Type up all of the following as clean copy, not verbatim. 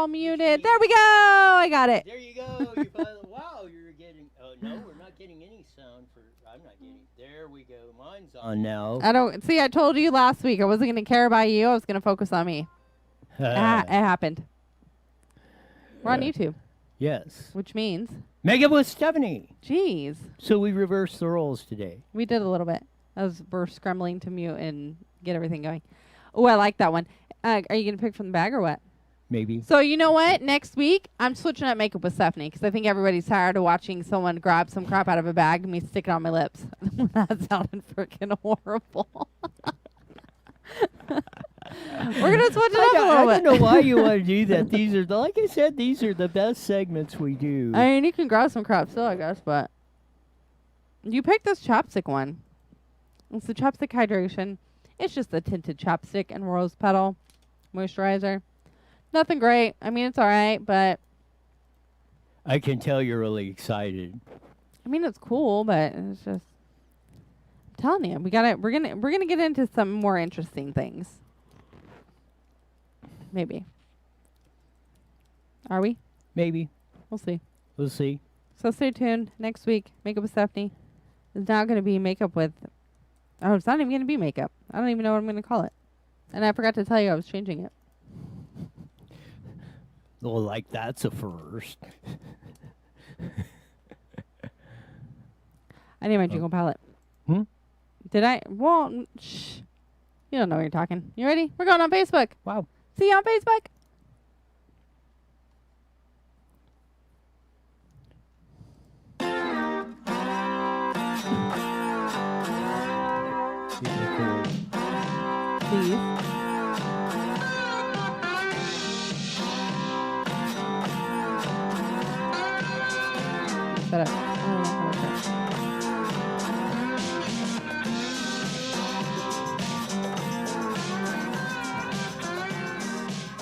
all muted. There we go. I got it. There you go. You finally, wow, you're getting. Oh no, we're not getting any sound for. I'm not getting. There we go. Mine's on now. I don't see. I told you last week I wasn't going to care about you. I was going to focus on me. It happened. We're on YouTube. Yes. Which means Make Up with Stephanie. Jeez. So we reversed the roles today. We did a little bit. We're scrambling to mute and get everything going. Oh, I like that one. Are you going to pick from the bag or what? Maybe. So you know what? Next week, I'm switching up Makeup with Stephanie because I think everybody's tired of watching someone grab some crap out of a bag and me stick it on my lips. That sounded freaking horrible. We're going to switch it up a little bit. I don't know why you want to do that. These are, like I said, these are the best segments we do. I mean, you can grab some crap still, I guess, but you picked this chapstick one. It's the chapstick hydration. It's just the tinted chapstick and rose petal moisturizer. Nothing great. I mean, it's all right, but I can tell you're really excited. I mean, it's cool, but it's just. I'm telling you, we're gonna get into some more interesting things. Maybe. Are we? Maybe. We'll see. We'll see. So stay tuned. Next week, Makeup with Stephanie is now going to be makeup with. Oh, it's not even going to be makeup. I don't even know what I'm going to call it. And I forgot to tell you I was changing it. Well, like that's a first. I need my jingle palette. Did I? Well, shh. You don't know what you're talking. You ready? We're going on Facebook. Wow. See you on Facebook. Please. Shut up. I don't know how to work it.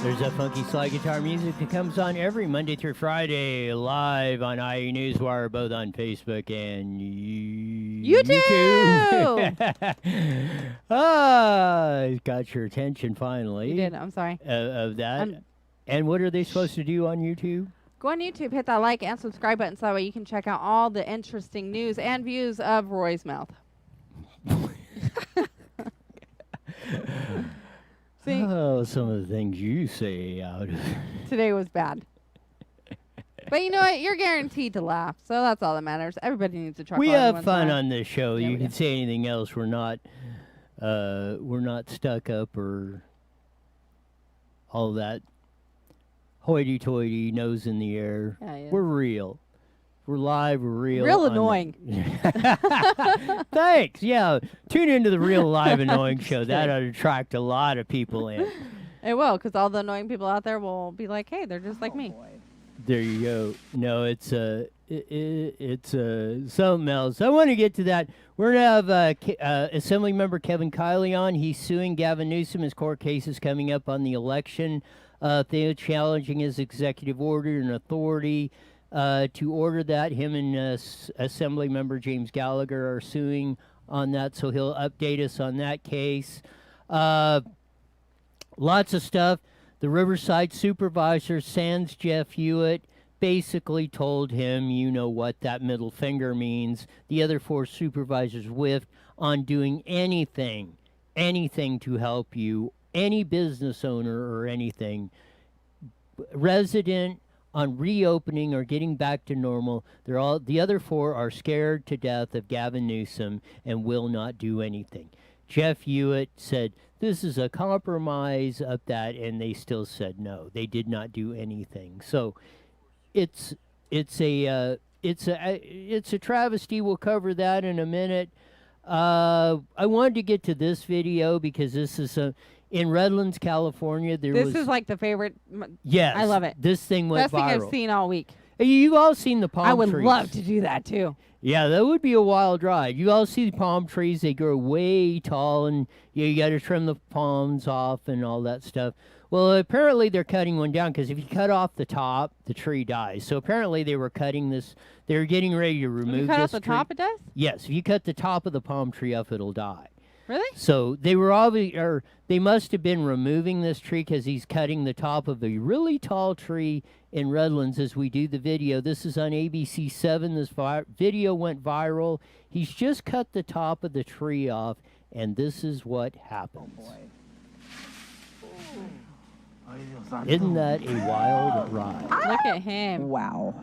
There's that funky slide guitar music that comes on every Monday through Friday live on IE Newswire, both on Facebook and YouTube. Got your attention finally. You did. I'm sorry. Of that. And what are they supposed to do on YouTube? Go on YouTube, hit that like and subscribe button so that way you can check out all the interesting news and views of Roy's mouth. See? Oh, some of the things you say out of today was bad. But you know what? You're guaranteed to laugh, so that's all that matters. Everybody needs to chuckle. We have fun on this show. Yeah, you can say anything else. We're not stuck up or all that hoity-toity, nose in the air. Yeah, we're real. We're live. We're real. Real annoying. Thanks. Yeah. Tune into the Real Live Annoying Show. That'll attract a lot of people in. It will, because all the annoying people out there will be like, hey, they're just like me. Boy. There you go. No, it's something else. I want to get to that. We're going to have Assembly Member Kevin Kiley on. He's suing Gavin Newsom. His court case is coming up on the election. They're challenging his executive order and authority to order that. Him and Assembly Member James Gallagher are suing on that, so he'll update us on that case. Lots of stuff. The Riverside supervisor, sans Jeff Hewitt, basically told him, you know what that middle finger means. The other four supervisors whiffed on doing anything to help you, any business owner or anything, resident, on reopening or getting back to normal. The other four are scared to death of Gavin Newsom and will not do anything. Jeff Hewitt said, this is a compromise of that, and they still said no. They did not do anything. So it's a travesty. We'll cover that in a minute. I wanted to get to this video because this is in Redlands, California. This is like the favorite. Yes. I love it. This thing went viral. Best thing I've seen all week. You've all seen the palm trees. I would love to do that too. Yeah, that would be a wild ride. You all see the palm trees. They grow way tall, and you got to trim the palms off and all that stuff. Well, apparently they're cutting one down because if you cut off the top, the tree dies. So apparently they were cutting this. They were getting ready to remove this tree. If you cut off the top, it does? Yes. If you cut the top of the palm tree off, it'll die. Really? So they were or they must have been removing this tree because he's cutting the top of a really tall tree in Redlands as we do the video. This is on ABC7. This video went viral. He's just cut the top of the tree off, and this is what happens. Isn't that a wild ride? Look at him. Wow.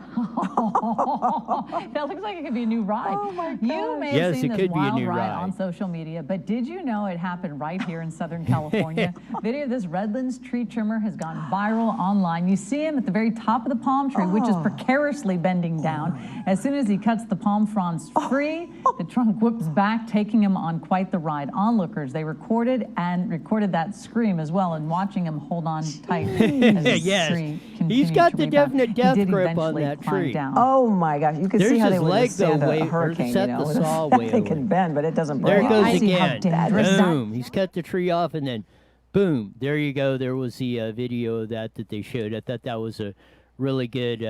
That looks like it could be a new ride. Oh my God. You may Yes, have seen it this could be a wild new ride. on social media, but did you know it happened right here in Southern California? Video of this Redlands tree trimmer has gone viral online. You see him at the very top of the palm tree, which is precariously bending down. As soon as he cuts the palm fronds free, the trunk whips back, taking him on quite the ride. Onlookers, they recorded that scream as well, and watching him hold on tight. As the Yes. tree He's continued got to the rebound. definite He death did grip on eventually that climb tree. down. Oh my gosh, you can There's see how his they would leg, though, withstand a way- or hurricane, set you know. the saw way They over. can bend, but it doesn't There break. it goes I see how again. dangerous that- Boom. He's cut the tree off, and then boom. There you go. There was the video of that they showed. I thought that was a really good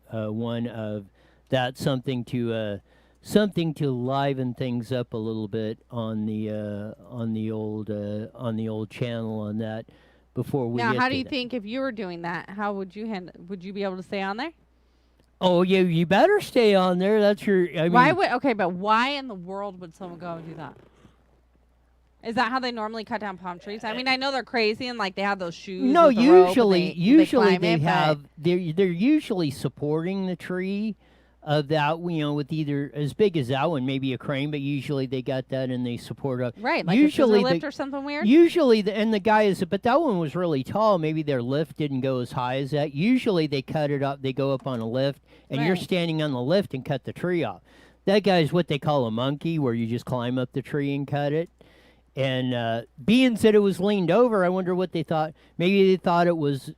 one of that. Something to liven things up a little bit on the old channel on that. Before we Now, get how to do you that. think if you were doing that, how would you handle? Would you be able to stay on there? Oh, you better stay on there. That's your. I mean, Why would? Okay, but why in the world would someone go and do that? Is that how they normally cut down palm trees? I mean, I know they're crazy and like they have those shoes. No, with the rope and usually they climb they it, but- have they're usually supporting the tree of that, with either as big as that one, maybe a crane, but usually they got that and they support up. right, like usually a scissor lift or something weird. Usually, and the guy is, but that one was really tall. Maybe their lift didn't go as high as that. Usually they cut it up. They go up on a lift, and you're Right. standing on the lift and cut the tree off. That guy's what they call a monkey, where you just climb up the tree and cut it. And being said it was leaned over, I wonder what they thought. Maybe they thought it was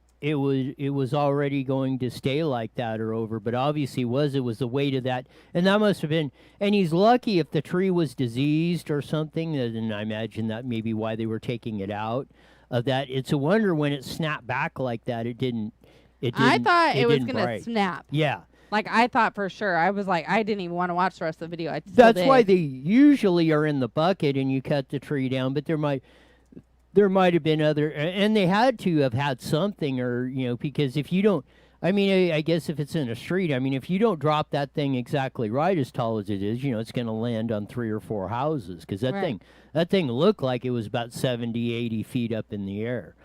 already going to stay like that or over, but obviously it was the weight of that, and that must have been. And he's lucky if the tree was diseased or something, then I imagine that may be why they were taking it out of that. It's a wonder when it snapped back like that. It didn't. I thought it was didn't gonna break. snap. Yeah. Like I thought for sure. I was like, I didn't even want to watch the rest of the video. I still That's did. why they usually are in the bucket and you cut the tree down, but there might have been other, and they had to have had something, or because if you don't, I mean, I guess if it's in a street, I mean, if you don't drop that thing exactly right as tall as it is, it's going to land on 3 or 4 houses, because Right. that thing looked like it was about 70, 80 feet up in the air.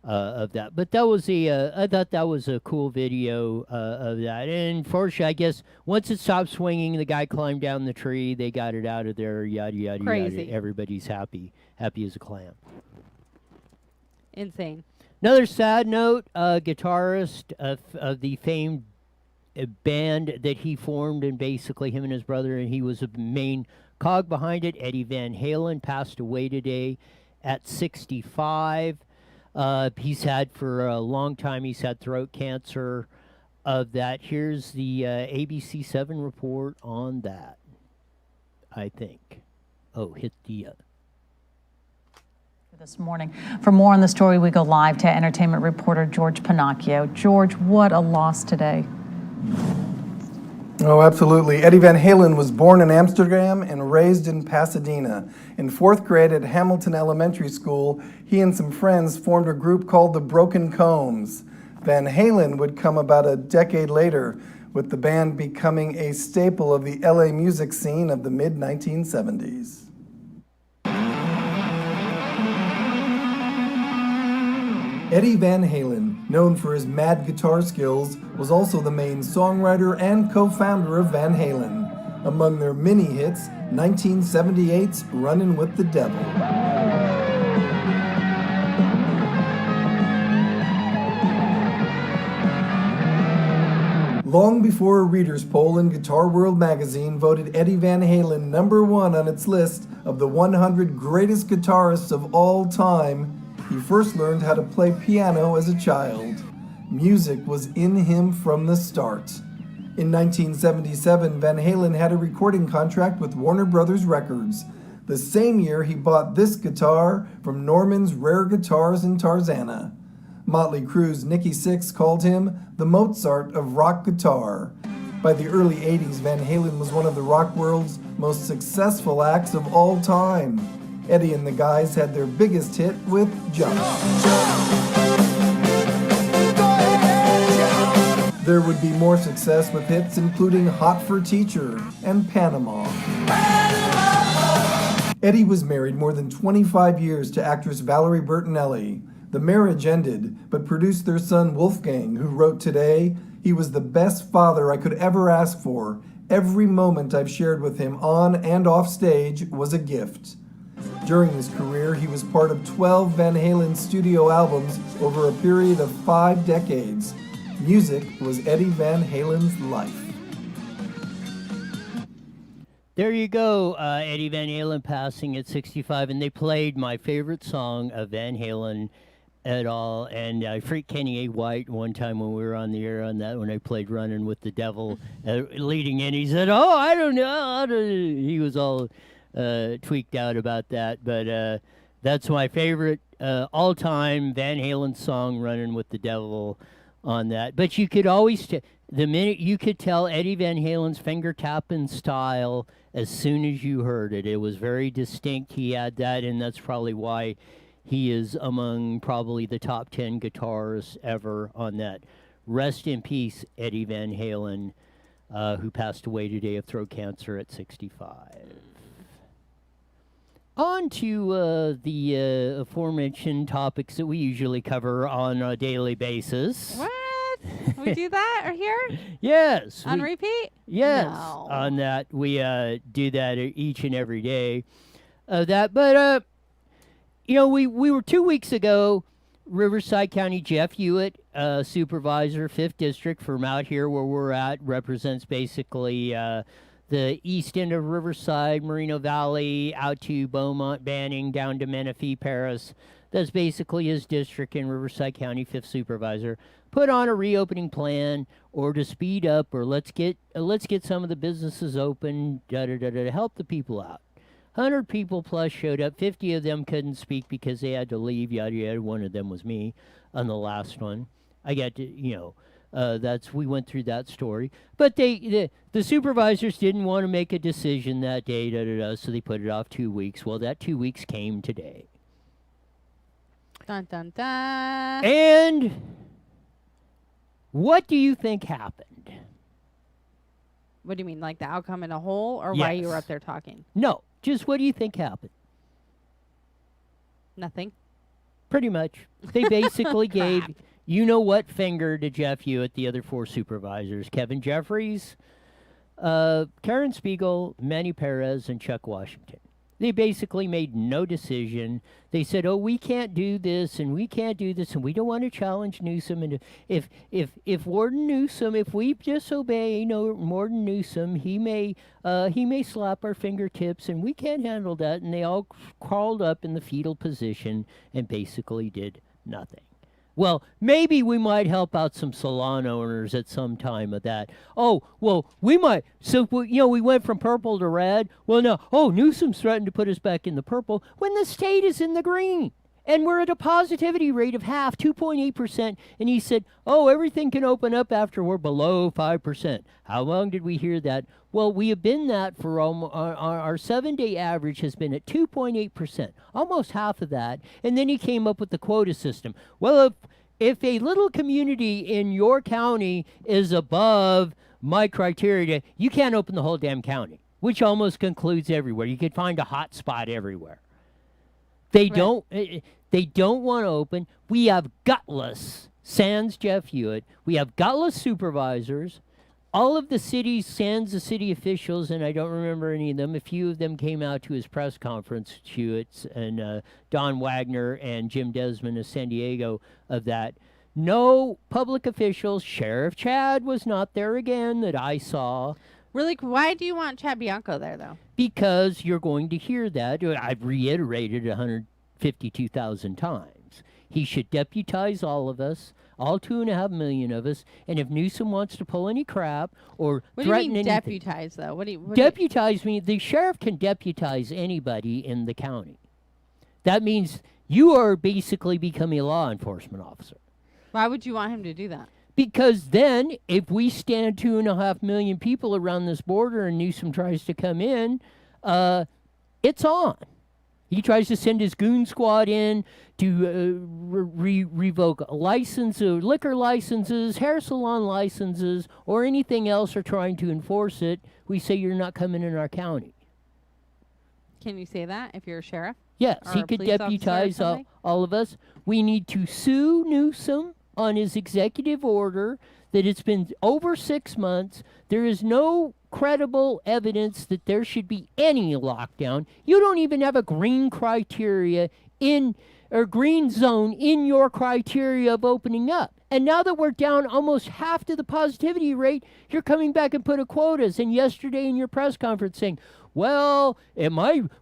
Of that, but that was I thought that was a cool video of that. And unfortunately, I guess once it stopped swinging, the guy climbed down the tree. They got it out of there. Yada yada Crazy. yada. Everybody's happy as a clam. Insane. Another sad note: guitarist of the famed band that he formed, and basically him and his brother, and he was a main cog behind it. Eddie Van Halen passed away today at 65. He's had for a long time, he's had throat cancer of that. Here's the ABC7 report on that, I think. Oh, hit the... This morning. For more on the story, we go live to entertainment reporter George Pinocchio. George, what a loss today. Oh, absolutely. Eddie Van Halen was born in Amsterdam and raised in Pasadena. In 4th grade at Hamilton Elementary School, he and some friends formed a group called the Broken Combs. Van Halen would come about a decade later, with the band becoming a staple of the LA music scene of the mid-1970s. Eddie Van Halen, known for his mad guitar skills, was also the main songwriter and co-founder of Van Halen. Among their many hits, 1978's Runnin' with the Devil. Long before a reader's poll in Guitar World magazine voted Eddie Van Halen #1 on its list of the 100 greatest guitarists of all time, he first learned how to play piano as a child. Music was in him from the start. In 1977, Van Halen had a recording contract with Warner Brothers Records. The same year, he bought this guitar from Norman's Rare Guitars in Tarzana. Motley Crue's Nikki Sixx called him the Mozart of rock guitar. By the early 80s, Van Halen was one of the rock world's most successful acts of all time. Eddie and the guys had their biggest hit with Jump. There would be more success with hits including Hot for Teacher and Panama. Eddie was married more than 25 years to actress Valerie Bertinelli. The marriage ended, but produced their son Wolfgang, who wrote today, "He was the best father I could ever ask for. Every moment I've shared with him on and off stage was a gift." During his career, he was part of 12 Van Halen studio albums over a period of 5 decades. Music was Eddie Van Halen's life. There you go, Eddie Van Halen passing at 65, and they played my favorite song of Van Halen at all. And I freaked Kenny A. White one time when we were on the air on that, when I played Running with the Devil, leading in. He said, "Oh, I don't know." He was all tweaked out about that. But that's my favorite all-time Van Halen song, Running with the Devil, on that. But you could always, the minute you could tell Eddie Van Halen's finger tapping style as soon as you heard it. It was very distinct. He had that, and that's probably why he is among probably the top 10 guitarists ever on that. Rest in peace, Eddie Van Halen, who passed away today of throat cancer at 65. On to the aforementioned topics that we usually cover on a daily basis. What? We do that or here? Yes. On repeat? Yes. No. On that, we do that each and every day. But we were 2 weeks ago, Riverside County Jeff Hewitt, supervisor, 5th District from out here where we're at, represents basically the east end of Riverside, Moreno Valley, out to Beaumont, Banning, down to Menifee, Paris. That's basically his district in Riverside County, 5th supervisor. Put on a reopening plan, or to speed up, or let's get some of the businesses open, to help the people out. 100 people plus showed up. 50 of them couldn't speak because they had to leave. Yada yada. One of them was me on the last one. I got to, we went through that story. But the supervisors didn't want to make a decision that day, so they put it off 2 weeks. Well, that 2 weeks came today. Dun, dun, dun. And what do you think happened? What do you mean, like the outcome in a whole, or why you were Yes. up there talking? No, just what do you think happened? Nothing. Pretty much. They basically gave you-know-what finger to Jeff Hewitt, the other 4 supervisors, Kevin Jeffries, Karen Spiegel, Manny Perez, and Chuck Washington. They basically made no decision. They said, "Oh, we can't do this, and we can't do this, and we don't want to challenge Newsom. And if Warden Newsom, if we disobey, Warden Newsom, he may slap our fingertips, and we can't handle that." And they all crawled up in the fetal position and basically did nothing. Well, maybe we might help out some salon owners at some time of that. Oh, well, we might. So, we went from purple to red. Well, no. Oh, Newsom's threatened to put us back in the purple when the state is in the green. And we're at a positivity rate of half, 2.8%. And he said, oh, everything can open up after we're below 5%. How long did we hear that? Well, we have been that for our 7-day average has been at 2.8%, almost half of that. And then he came up with the quota system. Well, if a little community in your county is above my criteria, you can't open the whole damn county, which almost concludes everywhere. You could find a hot spot everywhere. They don't want to open. We have gutless, sans Jeff Hewitt, we have gutless supervisors. All of the cities, sans the city officials, and I don't remember any of them, a few of them came out to his press conference, Hewitt and Don Wagner and Jim Desmond of San Diego, of that. No public officials. Sheriff Chad was not there again that I saw. Really, why do you want Chad Bianco there, though? Because you're going to hear that. I've reiterated 152,000 times. He should deputize all of us, all 2.5 million of us, and if Newsom wants to pull any crap or What threaten do you mean anything, deputize, though? deputize means the sheriff can deputize anybody in the county. That means you are basically becoming a law enforcement officer. Why would you want him to do that? Because then, if we stand 2.5 million people around this border and Newsom tries to come in, it's on. He tries to send his goon squad in to revoke liquor licenses, hair salon licenses, or anything else, or trying to enforce it. We say you're not coming in our county. Can you say that if you're a sheriff? Yes, Or he a could police officer or deputize something? all of us. We need to sue Newsom on his executive order that it's been over 6 months. There is no credible evidence that there should be any lockdown. You don't even have a green criteria green zone in your criteria of opening up. And now that we're down almost half to the positivity rate, you're coming back and put a quotas. And yesterday in your press conference saying, well,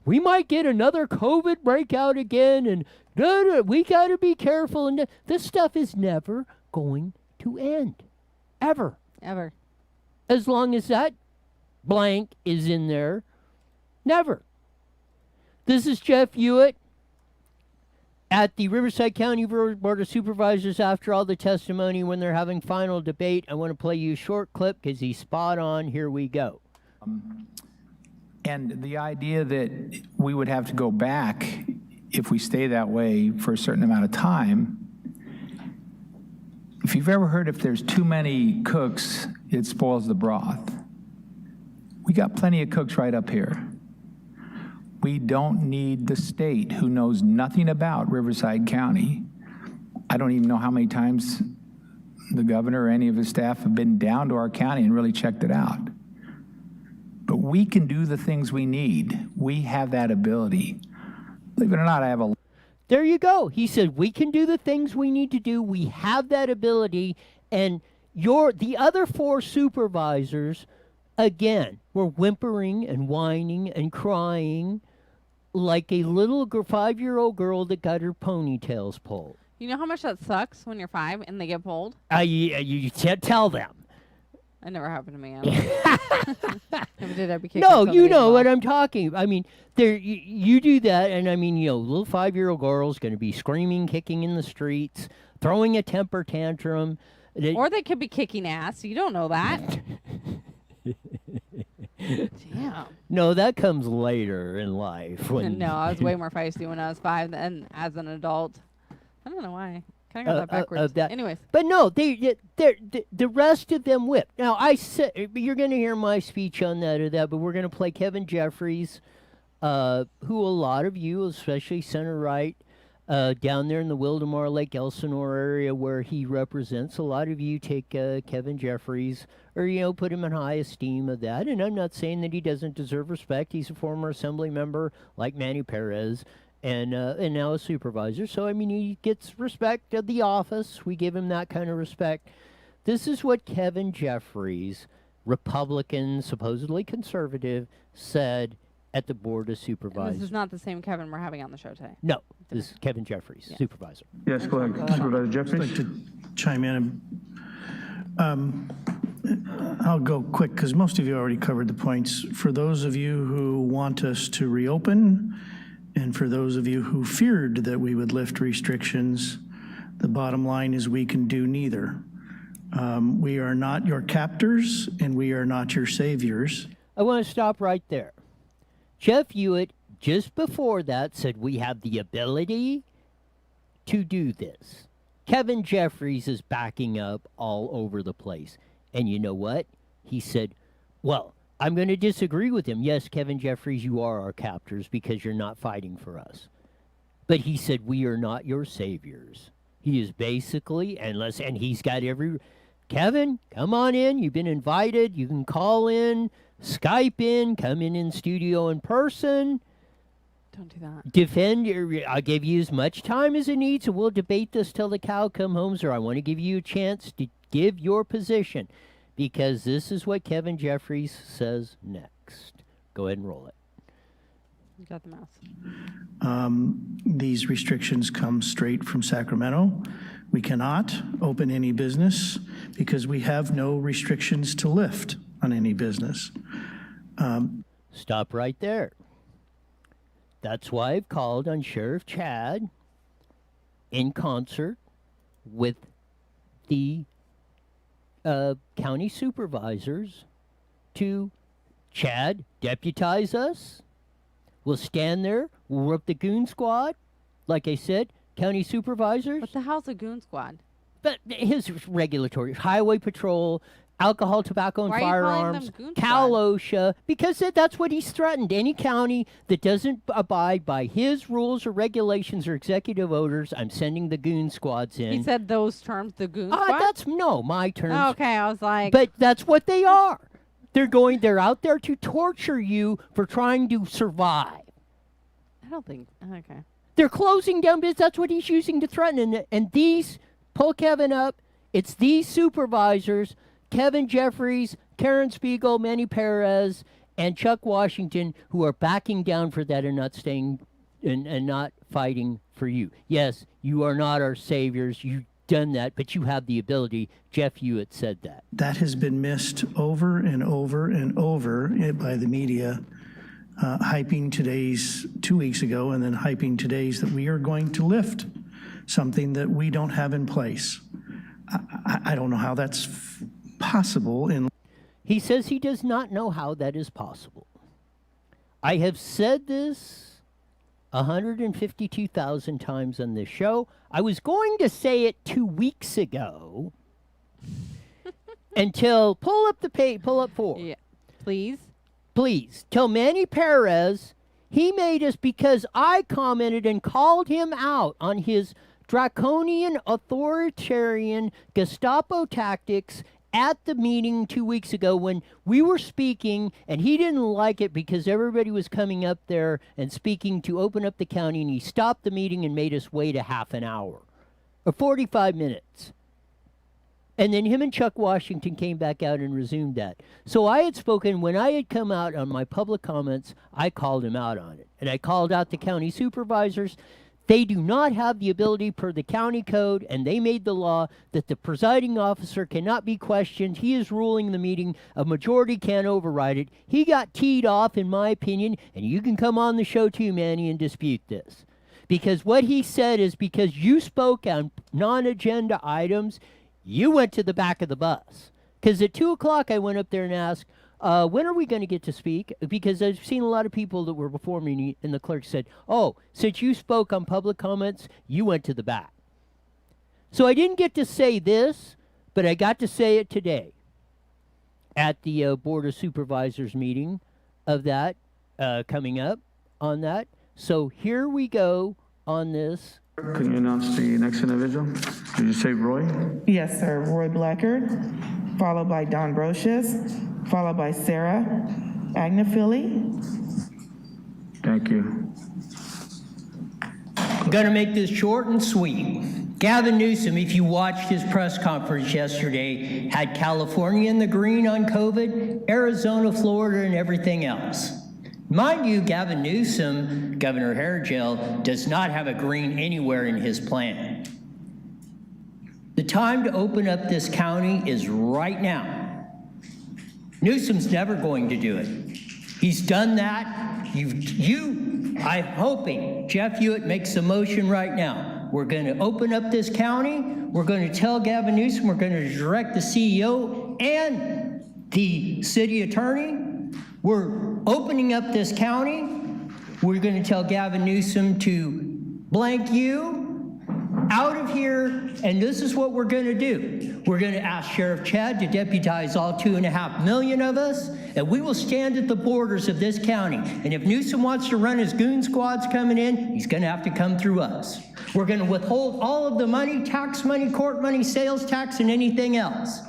we might get another COVID breakout again, and we got to be careful. And this stuff is never going to end. Ever. Ever. As long as that blank is in there, never. This is Jeff Hewitt at the Riverside County Board of Supervisors after all the testimony when they're having final debate. I want to play you a short clip because he's spot on. Here we go. And the idea that we would have to go back if we stay that way for a certain amount of time, if you've ever heard if there's too many cooks, it spoils the broth. We got plenty of cooks right up here. We don't need the state who knows nothing about Riverside County. I don't even know how many times the governor or any of his staff have been down to our county and really checked it out. But we can do the things we need. We have that ability. Believe it or not, I have a... There you go. He said, we can do the things we need to do. We have that ability. And the other 4 supervisors, again, were whimpering and whining and crying like a little 5-year-old girl that got her ponytails pulled. You know how much that sucks when you're 5 and they get pulled? You can't tell them. That never happened to me. If it did, I'd be kicking No, somebody you in the know what balls. I'm talking. I mean, you do that, and I mean, little 5-year-old girl's going to be screaming, kicking in the streets, throwing a temper tantrum. Or they could be kicking ass. You don't know that. Damn. No, that comes later in life. No, I was way more feisty when I was 5 than as an adult. I don't know why. Kind of got that backwards. Anyways. But no, the rest of them whipped. Now, I said you're going to hear my speech on that or that, but we're going to play Kevin Jeffries, who a lot of you, especially center right, down there in the Wildemar Lake Elsinore area where he represents, a lot of you take Kevin Jeffries or put him in high esteem of that. And I'm not saying that he doesn't deserve respect. He's a former assembly member like Manny Perez. And now a supervisor. So, I mean, he gets respect of the office. We give him that kind of respect. This is what Kevin Jeffries, Republican, supposedly conservative, said at the Board of And Supervisors. this is not the same Kevin we're having on the show today. No, this is Kevin Jeffries, supervisor. Yes, go ahead, Supervisor Jeffries. I'd like to chime in. I'll go quick because most of you already covered the points. For those of you who want us to reopen, and for those of you who feared that we would lift restrictions, the bottom line is we can do neither. We are not your captors, and we are not your saviors. I want to stop right there. Jeff Hewitt, just before that, said we have the ability to do this. Kevin Jeffries is backing up all over the place. And you know what? He said, well, I'm going to disagree with him. Yes, Kevin Jeffries, you are our captors because you're not fighting for us. But he said, we are not your saviors. He is basically, and he's got Kevin, come on in. You've been invited. You can call in, Skype in, come in studio in person. Don't do that. Defend I'll give you as much time as it needs, and we'll debate this till the cow come home, sir. I want to give you a chance to give your position, because this is what Kevin Jeffries says next. Go ahead and roll it. You got the mouse. These restrictions come straight from Sacramento. We cannot open any business because we have no restrictions to lift on any business. Stop right there. That's why I've called on Sheriff Chad in concert with the county supervisors to, Chad, deputize us. We'll stand there. We'll work the goon squad. Like I said, county supervisors. What the hell's a goon squad? But his regulatory, highway patrol, alcohol, tobacco, and Why are you calling firearms, them goon Cal squads? OSHA, because that's what he's threatened. Any county that doesn't abide by his rules or regulations or executive orders, I'm sending the goon squads in. He said those terms, the goon squad? That's my terms. Oh, okay, I was like... But that's what they are. They're out there to torture you for trying to survive. I don't think... Okay. They're closing down business. That's what he's using to threaten. And these, pull Kevin up, it's these supervisors, Kevin Jeffries, Karen Spiegel, Manny Perez, and Chuck Washington, who are backing down for that and not staying and not fighting for you. Yes, you are not our saviors. You've done that, but you have the ability. Jeff Hewitt said that. That has been missed over and over and over by the media, hyping today's 2 weeks ago and then hyping today's that we are going to lift something that we don't have in place. I don't know how that's possible. He says he does not know how that is possible. I have said this 152,000 times on this show. I was going to say it 2 weeks ago until pull up 4. Yeah. Please? Please, tell Manny Perez he made us because I commented and called him out on his draconian, authoritarian Gestapo tactics at the meeting 2 weeks ago when we were speaking, and he didn't like it because everybody was coming up there and speaking to open up the county, and he stopped the meeting and made us wait a half an hour or 45 minutes. And then him and Chuck Washington came back out and resumed that. So I had spoken, when I had come out on my public comments, I called him out on it. And I called out the county supervisors. They do not have the ability per the county code, and they made the law that the presiding officer cannot be questioned. He is ruling the meeting. A majority can't override it. He got teed off, in my opinion, and you can come on the show too, Manny, and dispute this. Because what he said is because you spoke on non-agenda items, you went to the back of the bus. Because at 2 o'clock I went up there and asked, when are we going to get to speak? Because I've seen a lot of people that were before me, and the clerk said, oh, since you spoke on public comments, you went to the back. So I didn't get to say this, but I got to say it today at the Board of Supervisors meeting of that coming up on that. So here we go on this. Can you announce the next individual? Did you say Roy? Yes, sir. Roy Blackard, followed by Don Brocious, followed by Sarah Agnafili. Thank you. I'm going to make this short and sweet. Gavin Newsom, if you watched his press conference yesterday, had California in the green on COVID, Arizona, Florida, and everything else. Mind you, Gavin Newsom, Governor Hairgel, does not have a green anywhere in his plan. The time to open up this county is right now. Newsom's never going to do it. He's done that. I'm hoping Jeff Hewitt makes a motion right now. We're going to open up this county. We're going to tell Gavin Newsom, we're going to direct the CEO and the city attorney. We're opening up this county. We're going to tell Gavin Newsom to blank you out of here, and this is what we're going to do. We're going to ask Sheriff Chad to deputize all 2.5 million of us, and we will stand at the borders of this county. And if Newsom wants to run his goon squads coming in, he's going to have to come through us. We're going to withhold all of the money, tax money, court money, sales tax, and anything else.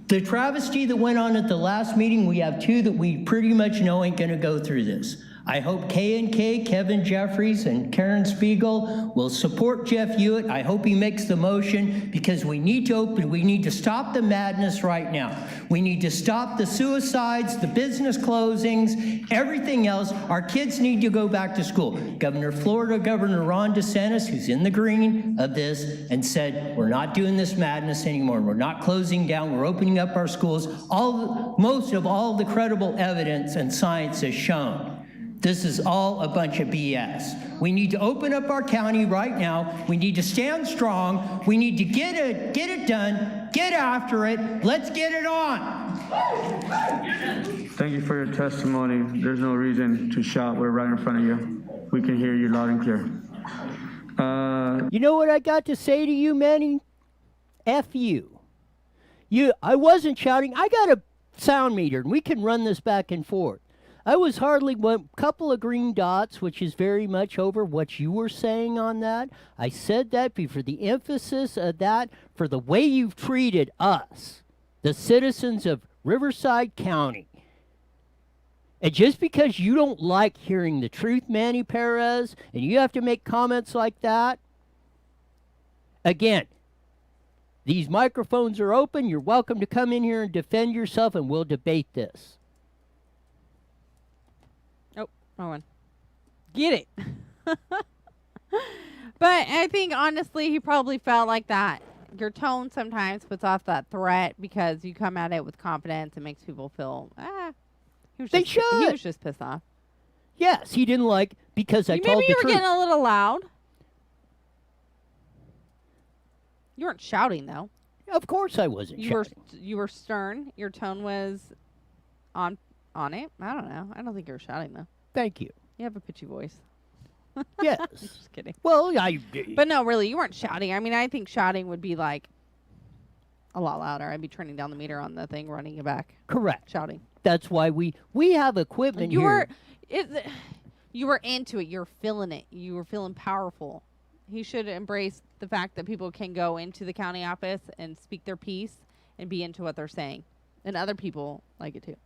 The travesty that went on at the last meeting, we have two that we pretty much know ain't going to go through this. I hope K&K, Kevin Jeffries, and Karen Spiegel will support Jeff Hewitt. I hope he makes the motion because we need to open, we need to stop the madness right now. We need to stop the suicides, the business closings, everything else. Our kids need to go back to school. Governor Ron DeSantis, who's in the green of this, and said, we're not doing this madness anymore. We're not closing down. We're opening up our schools. Most of all the credible evidence and science has shown this is all a bunch of BS. We need to open up our county right now. We need to stand strong. We need to get it done, get after it. Let's get it on. Thank you for your testimony. There's no reason to shout. We're right in front of you. We can hear you loud and clear. You know what I got to say to you, Manny? F you. I wasn't shouting. I got a sound meter, and we can run this back and forth. I was hardly one couple of green dots, which is very much over what you were saying on that. I said that for the emphasis of that, for the way you've treated us, the citizens of Riverside County. And just because you don't like hearing the truth, Manny Perez, and you have to make comments like that, again, these microphones are open. You're welcome to come in here and defend yourself, and we'll debate this. Oh, wrong one. Get it. But I think, honestly, he probably felt like that. Your tone sometimes puts off that threat because you come at it with confidence and makes people feel, he was just pissed off. Yes, he didn't like because I told the truth. Maybe you were getting a little loud. You weren't shouting, though. Of course I wasn't shouting. You were stern. Your tone was on it. I don't know. I don't think you were shouting, though. Thank you. You have a pitchy voice. Yes. Just kidding. Well, But no, really, you weren't shouting. I mean, I think shouting would be like a lot louder. I'd be turning down the meter on the thing, running it back. Correct. Shouting. That's why we have equipment here. You were into it. You're feeling it. You were feeling powerful. He should embrace the fact that people can go into the county office and speak their piece and be into what they're saying. And other people like it too.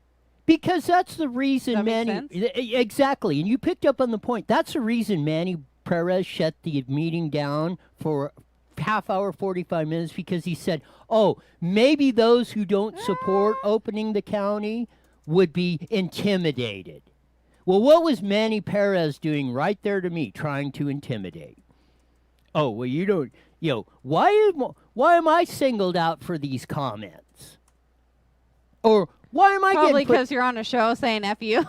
Because that's the reason, Does that Manny. make sense? Exactly. And you picked up on the point. That's the reason Manny Perez shut the meeting down for half hour, 45 minutes, because he said, oh, maybe those who don't support opening the county would be intimidated. Well, what was Manny Perez doing right there to me, trying to intimidate? Oh, well, you don't, why am I singled out for these comments? Or why am I Probably getting because you're on a show saying F you.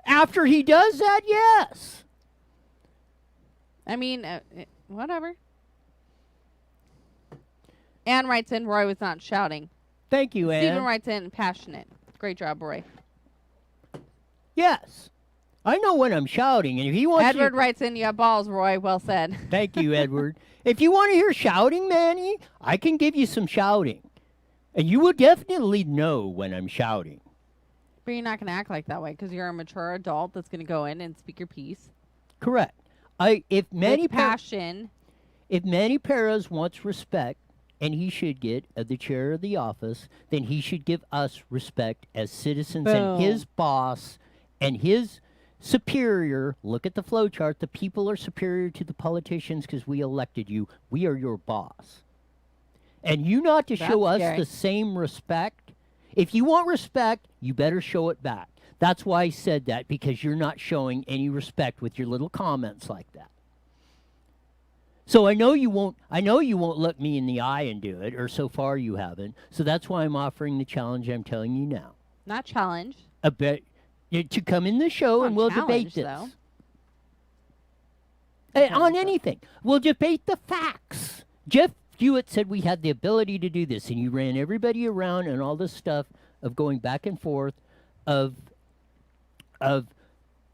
After he does that, yes. I mean, whatever. Ann writes in, Roy was not shouting. Thank you, Ann. Stephen writes in, passionate. Great job, Roy. Yes. I know when I'm shouting, and if he wants Edward writes in, you have balls, Roy. Well said. Thank you, Edward. If you want to hear shouting, Manny, I can give you some shouting. And you will definitely know when I'm shouting. But you're not going to act like that way because you're a mature adult that's going to go in and speak your piece. Correct. If Manny Perez wants respect, and he should get the chair of the office, then he should give us respect as citizens. Boom. And his boss and his superior. Look at the flow chart. The people are superior to the politicians because we elected you. We are your boss. And you not to show us the same respect. If you want respect, you better show it back. That's why I said that, because you're not showing any respect with your little comments like that. So I know you won't look me in the eye and do it, or so far you haven't. So that's why I'm offering the challenge I'm telling you now. Not challenge. To come in the show and we'll debate this. On anything. We'll debate the facts. Jeff Hewitt said we had the ability to do this, and you ran everybody around and all this stuff of going back and forth of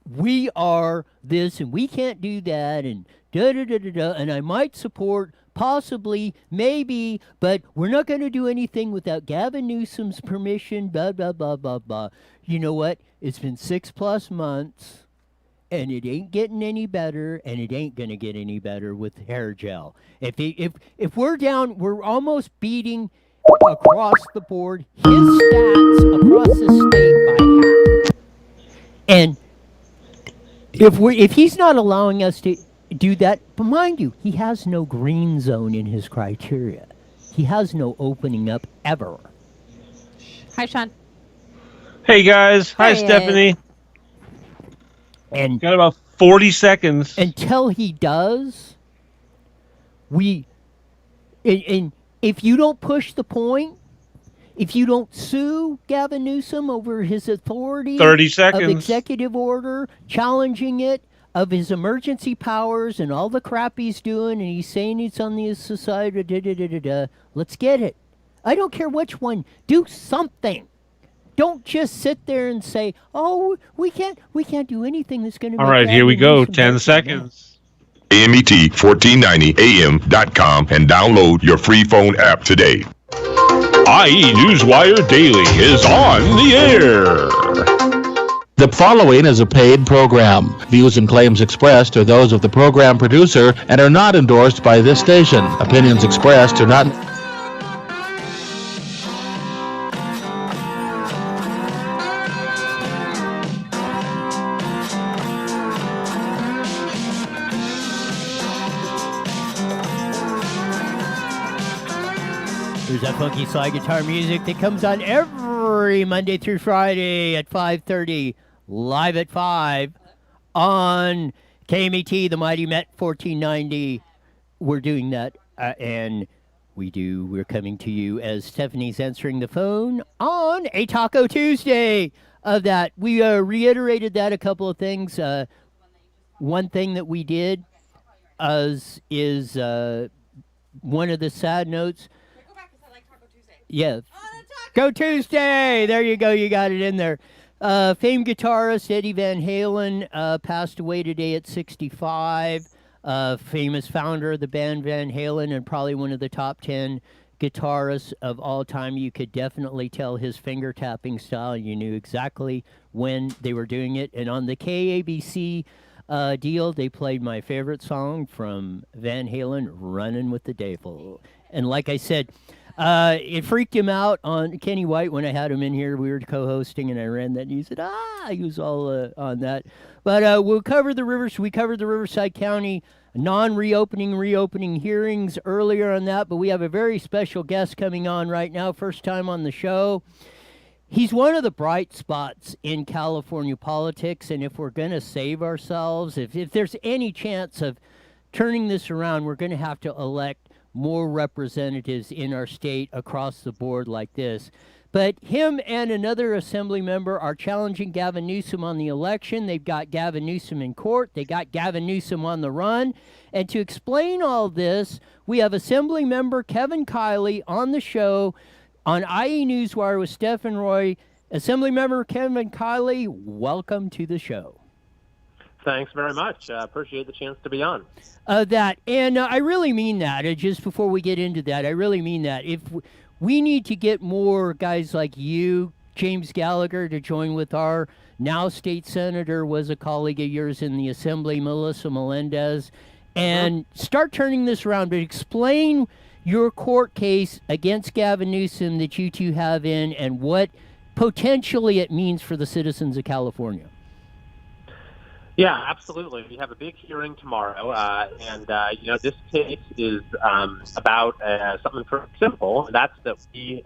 we are this and we can't do that and da-da-da-da-da, and I might support possibly, maybe, but we're not going to do anything without Gavin Newsom's permission, blah, blah, blah, blah, blah. You know what? It's been 6+ months, and it ain't getting any better, and it ain't going to get any better with hair gel. If we're down, we're almost beating across the board his stats across the state by half. And if he's not allowing us to do that, but mind you, he has no green zone in his criteria. He has no opening up ever. Hi, Sean. Hey, guys. Hi, Stephanie. And got about 40 seconds. Until he does, and if you don't push the point, if you don't sue Gavin Newsom over his authority 30 seconds. Of executive order, challenging it, of his emergency powers and all the crap he's doing, and he's saying it's on the society, let's get it. I don't care which one. Do something. Don't just sit there and say, "Oh, we can't do anything that's going to All make right, here we Gavin go. Newsom 10 happy." seconds. AMET1490AM.com and download your free phone app today. IE Newswire Daily is on the air. The following is a paid program. Views and claims expressed are those of the program producer and are not endorsed by this station. Opinions expressed are not... There's that funky slide guitar music that comes on every Monday through Friday at 5:30, live at 5 on KMET, the Mighty Met 1490. We're doing that, and we're coming to you as Stephanie's answering the phone on a Taco Tuesday of that. We reiterated that a couple of things. One thing that we did is one of the sad notes. Yeah. Go Tuesday! There you go. You got it in there. Famed guitarist Eddie Van Halen passed away today at 65. Famous founder of the band Van Halen and probably one of the top 10 guitarists of all time. You could definitely tell his finger tapping style. You knew exactly when they were doing it. And on the KABC deal, they played my favorite song from Van Halen, Runnin' with the Devil. And like I said, it freaked him out on Kenny White when I had him in here. We were co-hosting, and I ran that, and he said, he was all on that. But we covered the Riverside County reopening hearings earlier on that, but we have a very special guest coming on right now, first time on the show. He's one of the bright spots in California politics, and if we're going to save ourselves, if there's any chance of turning this around, we're going to have to elect more representatives in our state across the board like this. But him and another assembly member are challenging Gavin Newsom on the election. They've got Gavin Newsom in court. They got Gavin Newsom on the run. And to explain all this, we have assembly member Kevin Kiley on the show on IE Newswire with Stephen Roy. Assembly member Kevin Kiley, welcome to the show. Thanks very much. Appreciate the chance to be on. I really mean that. Just before we get into that, I really mean that. If we need to get more guys like you, James Gallagher, to join with our now state senator, was a colleague of yours in the assembly, Melissa Melendez, and start turning this around. But explain your court case against Gavin Newsom that you two have in, and what potentially it means for the citizens of California. Yeah, absolutely. We have a big hearing tomorrow, and this case is about something pretty simple, and that's that we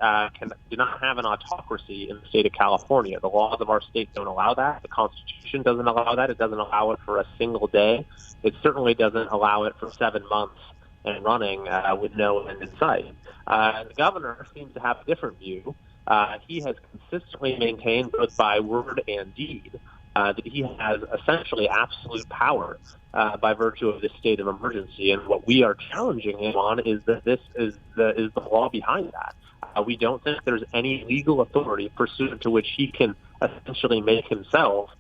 do not have an autocracy in the state of California. The laws of our state don't allow that. The Constitution doesn't allow that. It doesn't allow it for a single day. It certainly doesn't allow it for 7 months and running with no end in sight. The governor seems to have a different view. He has consistently maintained, both by word and deed, that he has essentially absolute power by virtue of this state of emergency. And what we are challenging him on is that this is the law behind that. We don't think there's any legal authority pursuant to which he can essentially make himself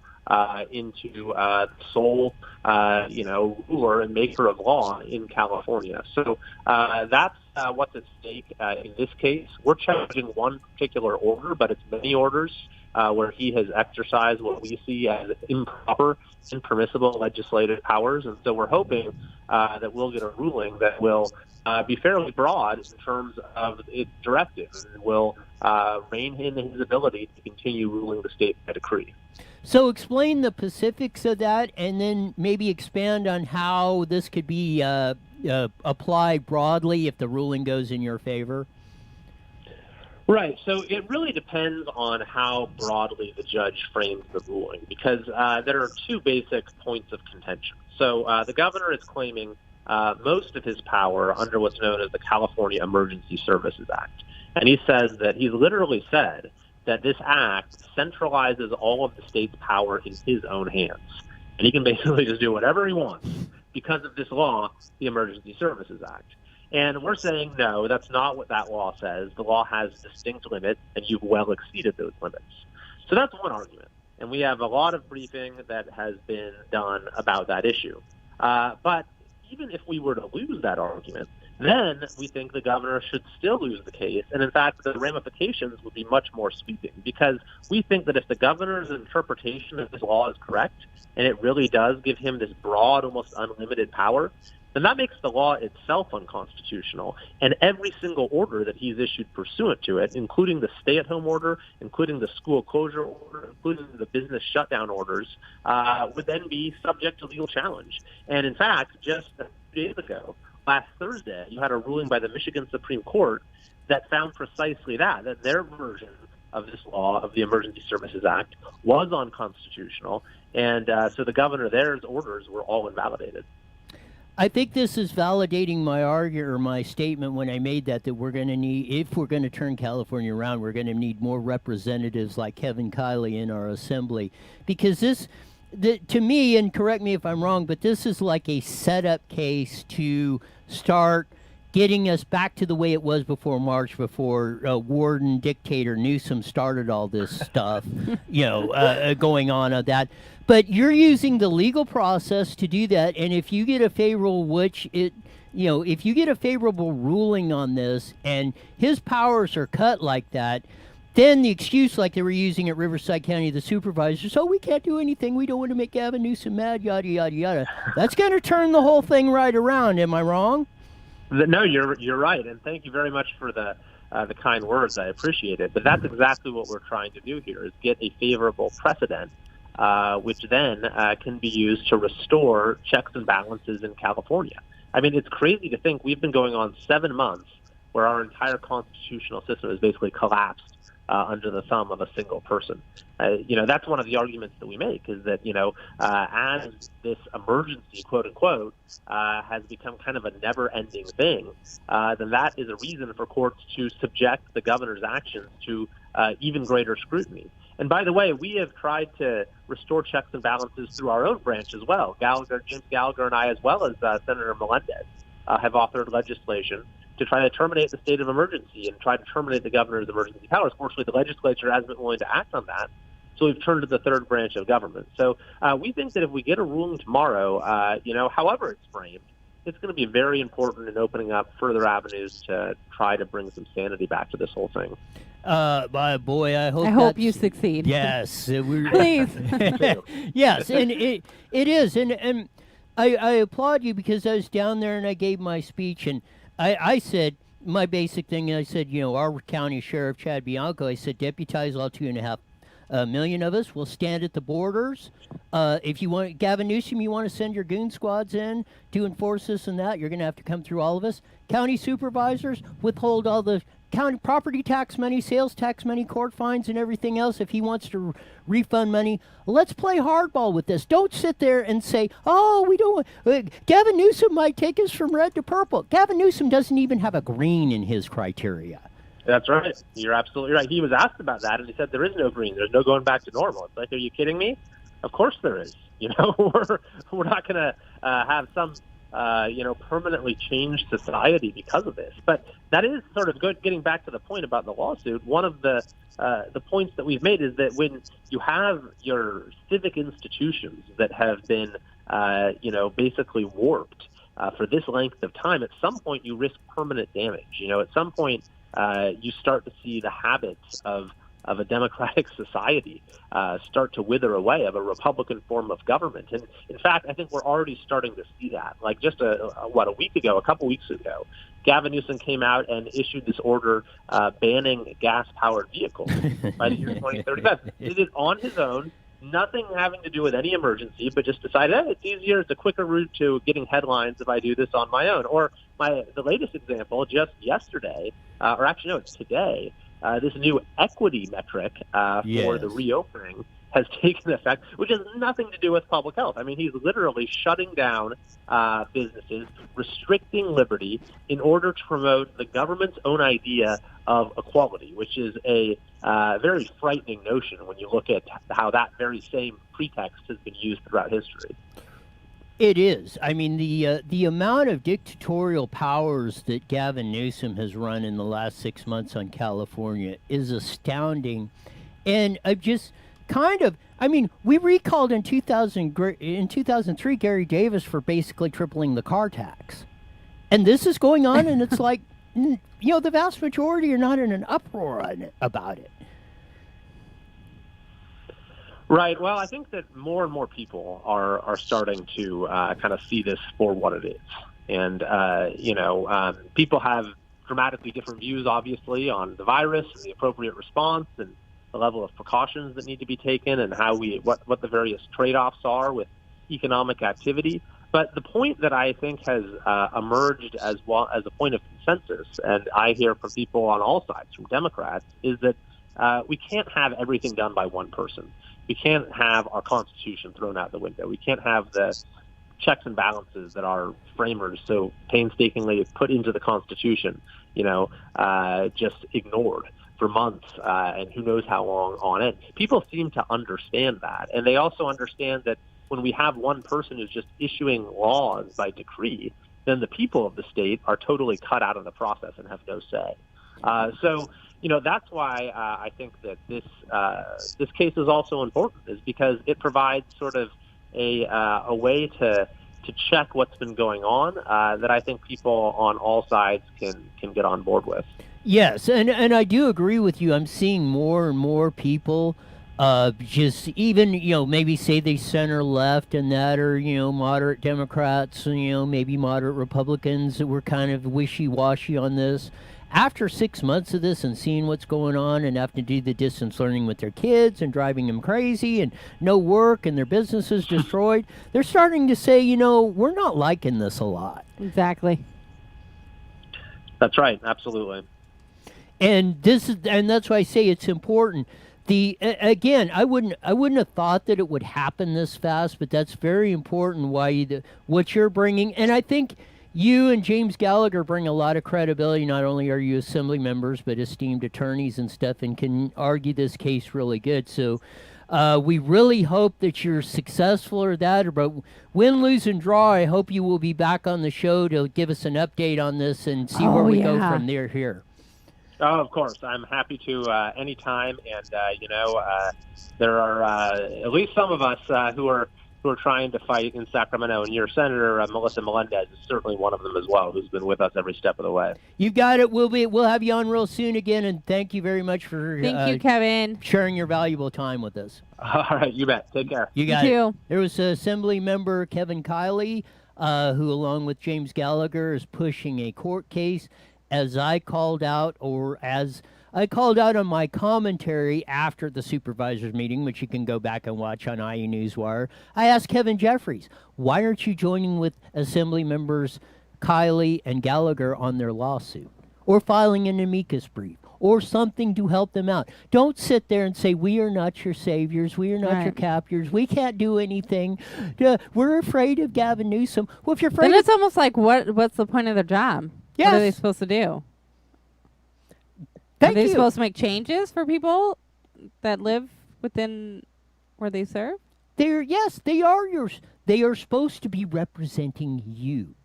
into sole, ruler and maker of law in California. So that's what's at stake in this case. We're challenging one particular order, but it's many orders where he has exercised what we see as improper, impermissible legislative powers. And so we're hoping that we'll get a ruling that will be fairly broad in terms of its directives and will rein in his ability to continue ruling the state by decree. So explain the specifics of that, and then maybe expand on how this could be applied broadly if the ruling goes in your favor. Right. So it really depends on how broadly the judge frames the ruling, because there are two basic points of contention. So the governor is claiming most of his power under what's known as the California Emergency Services Act. And he says that he's literally said that this act centralizes all of the state's power in his own hands. And he can basically just do whatever he wants because of this law, the Emergency Services Act. And we're saying, no, that's not what that law says. The law has distinct limits, and you've well exceeded those limits. So that's one argument. And we have a lot of briefing that has been done about that issue. But even if we were to lose that argument, then we think the governor should still lose the case. And in fact, the ramifications would be much more sweeping, because we think that if the governor's interpretation of this law is correct, and it really does give him this broad, almost unlimited power, then that makes the law itself unconstitutional. And every single order that he's issued pursuant to it, including the stay-at-home order, including the school closure order, including the business shutdown orders, would then be subject to legal challenge. And in fact, just a few days ago, last Thursday, you had a ruling by the Michigan Supreme Court that found precisely that their version of this law, of the Emergency Services Act, was unconstitutional. And so the governor there's orders were all invalidated. I think this is validating my argument or my statement when I made that we're going to need, if we're going to turn California around, we're going to need more representatives like Kevin Kiley in our assembly. Because to me, and correct me if I'm wrong, but this is like a setup case to start getting us back to the way it was before March, before warden dictator Newsom started all this stuff, going on of that. But you're using the legal process to do that, and if you get a favorable, if you get a favorable ruling on this, and his powers are cut like that, then the excuse, like they were using at Riverside County, the supervisors, we can't do anything, we don't want to make Gavin Newsom mad, yada, yada, yada. That's going to turn the whole thing right around. Am I wrong? No, you're right, and thank you very much for the kind words. I appreciate it. But that's exactly what we're trying to do here, is get a favorable precedent, which then can be used to restore checks and balances in California. I mean, it's crazy to think we've been going on 7 months where our entire constitutional system has basically collapsed under the thumb of a single person. That's one of the arguments that we make, is that, as this emergency, quote unquote, has become kind of a never-ending thing, then that is a reason for courts to subject the governor's actions to even greater scrutiny. And by the way, we have tried to restore checks and balances through our own branch as well. James Gallagher and I, as well as Senator Melendez, have authored legislation to try to terminate the state of emergency and try to terminate the governor's emergency powers. Fortunately, the legislature hasn't been willing to act on that, so we've turned to the third branch of government. So we think that if we get a ruling tomorrow, however it's framed, it's going to be very important in opening up further avenues to try to bring some sanity back to this whole thing. Boy, I hope you succeed. Yes. Please. Yes, and it is. And I applaud you, because I was down there and I gave my speech, and I said, my basic thing, I said, our county sheriff, Chad Bianco, I said, deputize all 2.5 million of us. We'll stand at the borders. If you want, Gavin Newsom, you want to send your goon squads in to enforce this and that, you're going to have to come through all of us. County supervisors, withhold all the county property tax money, sales tax money, court fines, and everything else. If he wants to refund money, let's play hardball with this. Don't sit there and say, we don't want, Gavin Newsom might take us from red to purple. Gavin Newsom doesn't even have a green in his criteria. That's right. You're absolutely right. He was asked about that, and he said there is no green. There's no going back to normal. It's like, are you kidding me? Of course there is. We're not going to have some permanently change society because of this. But that is sort of good. Getting back to the point about the lawsuit, one of the points that we've made is that when you have your civic institutions that have been, basically warped for this length of time, at some point you risk permanent damage. At some point you start to see the habits of a democratic society start to wither away, of a Republican form of government. And in fact, I think we're already starting to see that. Like just a couple weeks ago, Gavin Newsom came out and issued this order banning gas-powered vehicles by the year 2035. He did it on his own, nothing having to do with any emergency, but just decided, it's easier, it's a quicker route to getting headlines if I do this on my own. Or the latest example, just yesterday, it's today, this new equity metric for the reopening has taken effect, which has nothing to do with public health. I mean, he's literally shutting down businesses, restricting liberty in order to promote the government's own idea of equality, which is a very frightening notion when you look at how that very same pretext has been used throughout history. It is. I mean, the amount of dictatorial powers that Gavin Newsom has run in the last 6 months on California is astounding, and I've just kind of. I mean, we recalled in 2003 Gary Davis for basically tripling the car tax, and this is going on, and it's like, the vast majority are not in an uproar about it. Right. Well, I think that more and more people are starting to kind of see this for what it is. And, people have dramatically different views, obviously, on the virus and the appropriate response and the level of precautions that need to be taken and what the various trade-offs are with economic activity. But the point that I think has emerged as a point of consensus, and I hear from people on all sides, from Democrats, is that we can't have everything done by one person. We can't have our Constitution thrown out the window. We can't have the checks and balances that our framers so painstakingly put into the Constitution, just ignored for months and who knows how long on it. People seem to understand that. And they also understand that when we have one person who's just issuing laws by decree, then the people of the state are totally cut out of the process and have no say. That's why I think that this case is also important, is because it provides sort of a way to check what's been going on that I think people on all sides can get on board with. Yes, and I do agree with you. I'm seeing more and more people just even, maybe say they center left and that, or, moderate Democrats, maybe moderate Republicans that were kind of wishy-washy on this. After 6 months of this and seeing what's going on and having to do the distance learning with their kids and driving them crazy and no work and their businesses destroyed, they're starting to say, we're not liking this a lot. Exactly. That's right. Absolutely. And that's why I say it's important. Again, I wouldn't have thought that it would happen this fast, but that's very important. What you're bringing, and I think you and James Gallagher bring a lot of credibility. Not only are you assembly members, but esteemed attorneys and stuff, and can argue this case really good. So we really hope that you're successful or that. But win, lose, and draw, I hope you will be back on the show to give us an update on this and see where we go from there here. Oh, of course. I'm happy to anytime. And, there are at least some of us who are trying to fight in Sacramento. And your Senator, Melissa Melendez, is certainly one of them as well, who's been with us every step of the way. You got it. We'll have you on real soon again. And thank you very much for thank you, Kevin, sharing your valuable time with us. All right. You bet. Take care. You got it. There was Assembly Member Kevin Kiley, who, along with James Gallagher, is pushing a court case. As I called out on my commentary after the supervisors meeting, which you can go back and watch on IE Newswire, I asked Kevin Jeffries, why aren't you joining with Assembly members Kiley and Gallagher on their lawsuit, or filing an amicus brief, or something to help them out? Don't sit there and say, we are not your saviors, we are not your captors, we can't do anything, we're afraid of Gavin Newsom. Well, if you're afraid, then it's almost like, what's the point of their job? Yes. What are they supposed to do? Thank are they you. supposed to make changes for people that live within where they serve? They are yours. They are supposed to be representing you.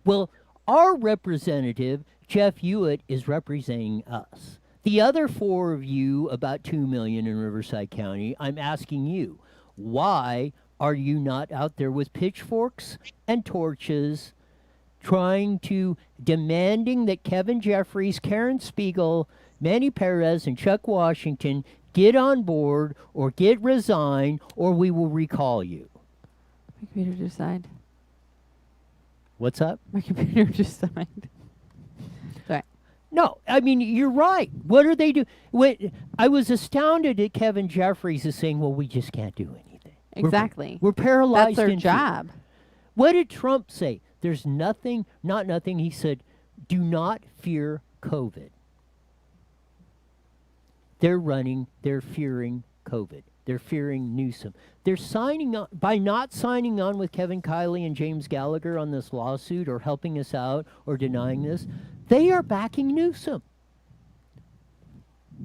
Well, our representative, Jeff Hewitt, is representing us. The other four of you, about 2 million in Riverside County, I'm asking you, why are you not out there with pitchforks and torches, demanding that Kevin Jeffries, Karen Spiegel, Manny Perez, and Chuck Washington get on board or get resigned, or we will recall you? My computer just died. What's up? My computer just died. Sorry. No, I mean, you're right. What are they doing? I was astounded at Kevin Jeffries is saying, well, we just can't do anything. Exactly. We're paralyzed. That's their job. What did Trump say? There's nothing, not nothing. He said, do not fear COVID. They're fearing COVID. They're fearing Newsom. They're signing on, by not signing on with Kevin Kiley and James Gallagher on this lawsuit or helping us out or denying this, they are backing Newsom.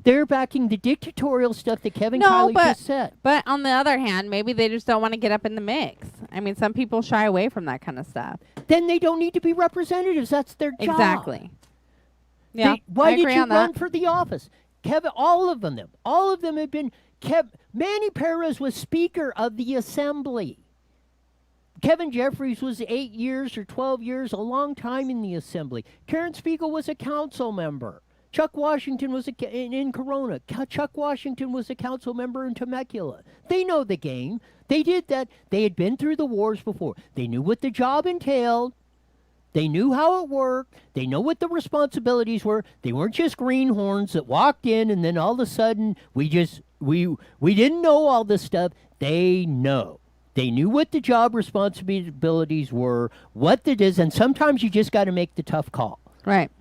They're backing the dictatorial stuff that Kevin No, Kiley but just said. but on the other hand, maybe they just don't want to get up in the mix. I mean, some people shy away from that kind of stuff. Then they don't need to be representatives. That's their job. Exactly. Yeah. Why I did agree you on run that. for the office? Kevin, all of them have been Manny Perez was Speaker of the Assembly. Kevin Jeffries was 8 years or 12 years, a long time in the Assembly. Karen Spiegel was a council member. Chuck Washington was in Corona. Chuck Washington was a council member in Temecula. They know the game. They did that. They had been through the wars before. They knew what the job entailed. They knew how it worked. They know what the responsibilities were. They weren't just greenhorns that walked in and then all of a sudden we didn't know all this stuff. They know. They knew what the job responsibilities were, what it is, and sometimes you just got to make the tough call. Right.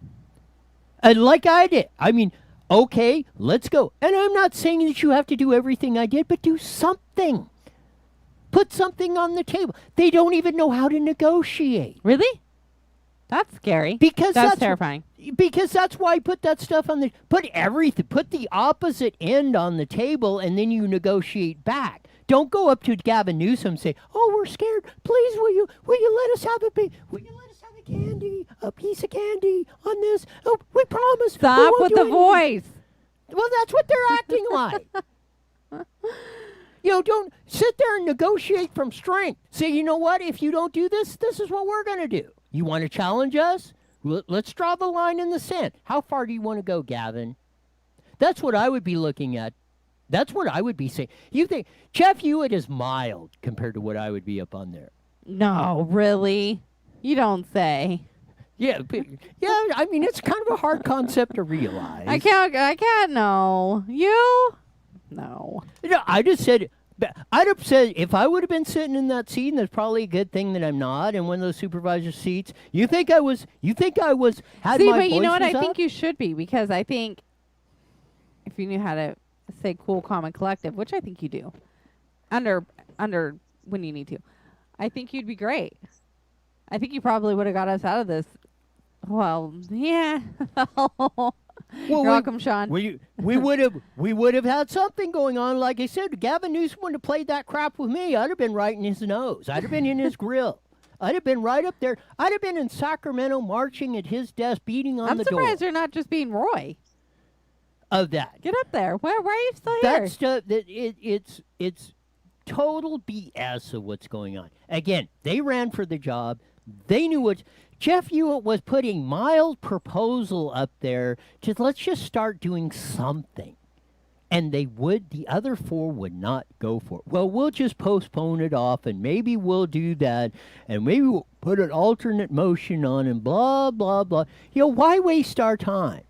And like I did. I mean, okay, let's go. And I'm not saying that you have to do everything I did, but do something. Put something on the table. They don't even know how to negotiate. Really? That's scary. Because that's terrifying. Because that's why I put that stuff on the put the opposite end on the table, and then you negotiate back. Don't go up to Gavin Newsom and say, "Oh, we're scared. Please, will you let us have will you let us have a piece of candy on this? Oh, we promise." Stop with the voice. Well, that's what they're acting like. Don't sit there and negotiate from strength. Say, you know what? If you don't do this, this is what we're going to do. You want to challenge us? Let's draw the line in the sand. How far do you want to go, Gavin? That's what I would be looking at. That's what I would be saying. You think Jeff Hewitt is mild compared to what I would be up on there? No, really? You don't say. Yeah, I mean, it's kind of a hard concept to realize. I can't, no. You? No. I just said, I'd have said, if I would have been sitting in that seat, and that's probably a good thing that I'm not, in one of those supervisor seats, you think I was, had See, my voice but you know what? I up? think you should be, because I think if you knew how to say cool, calm, and collective, which I think you do, under when you need to, I think you'd be great. I think you probably would have got us out of this. Well, yeah. You're welcome, Sean. We would have had something going on. Like I said, Gavin Newsom wouldn't have played that crap with me. I'd have been right in his nose. I'd have been in his grill. I'd have been right up there. I'd have been in Sacramento marching at his desk, beating on the door. I'm surprised you're not just being Roy. Of that. Get up there. Why are you still here? That stuff, it's total BS of what's going on. Again, they ran for the job. They knew what... Jeff Hewitt was putting mild proposal up there to let's just start doing something. And the other four would not go for it. Well, we'll just postpone it off and maybe we'll do that and maybe we'll put an alternate motion on and blah, blah, blah. Why waste our time?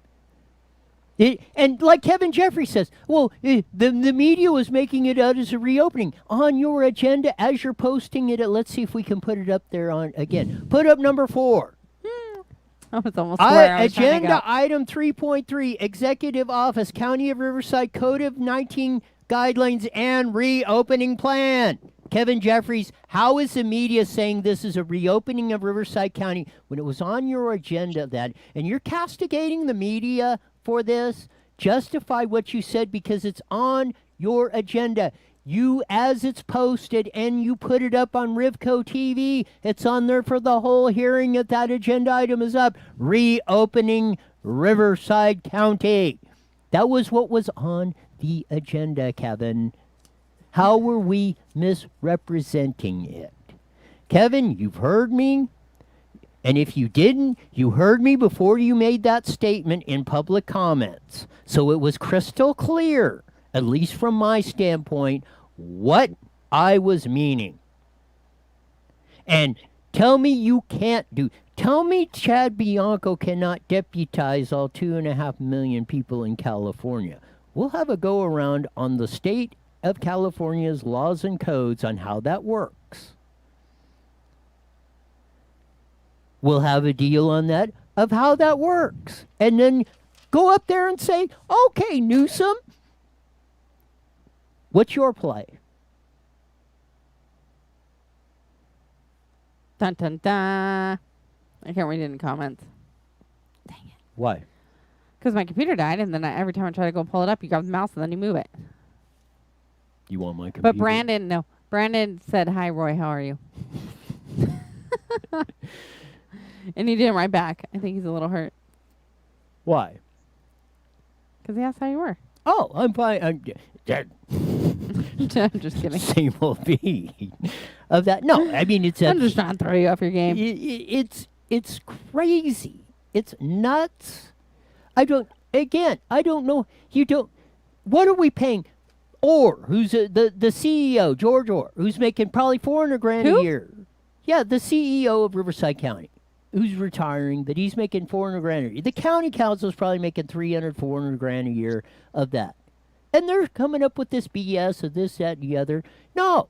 And like Kevin Jeffries says, the media was making it out as a reopening. On your agenda, as you're posting it, let's see if we can put it up there on again. Put up number 4. I was almost where I was trying to Agenda go. item 3.3, Executive Office, County of Riverside COVID-19 guidelines and reopening plan. Kevin Jeffries, how is the media saying this is a reopening of Riverside County when it was on your agenda and you're castigating the media for this? Justify what you said because it's on your agenda. You, as it's posted and you put it up on Rivco TV, it's on there for the whole hearing if that agenda item is up. Reopening Riverside County. That was what was on the agenda, Kevin. How were we misrepresenting it? Kevin, you've heard me. And if you didn't, you heard me before you made that statement in public comments. So it was crystal clear, at least from my standpoint, what I was meaning. And tell me you can't do. Tell me Chad Bianco cannot deputize all 2.5 million people in California. We'll have a go around on the state of California's laws and codes on how that works. We'll have a deal on that of how that works. And then go up there and say, okay, Newsom, what's your play? Dun, dun, dun. I can't read any comments. Dang it. Why? Because my computer died, and then every time I try to go pull it up, you grab the mouse and then you move it. You want my computer? But Brandon said, "Hi, Roy. How are you?" And he didn't write back. I think he's a little hurt. Why? Because he asked how you were. Oh, I'm fine. I'm just kidding. Same old me of that. No, I mean it's. I'm just trying to throw you off your game. It's crazy. It's nuts. I don't know. You don't. What are we paying? Orr, who's the CEO, George Orr, who's making probably $400,000 a year. Yeah, the CEO of Riverside County, who's retiring, but he's making $400,000 a year. The county council is probably making $300,000-400,000 a year of that, and they're coming up with this BS of this, that, and the other. No,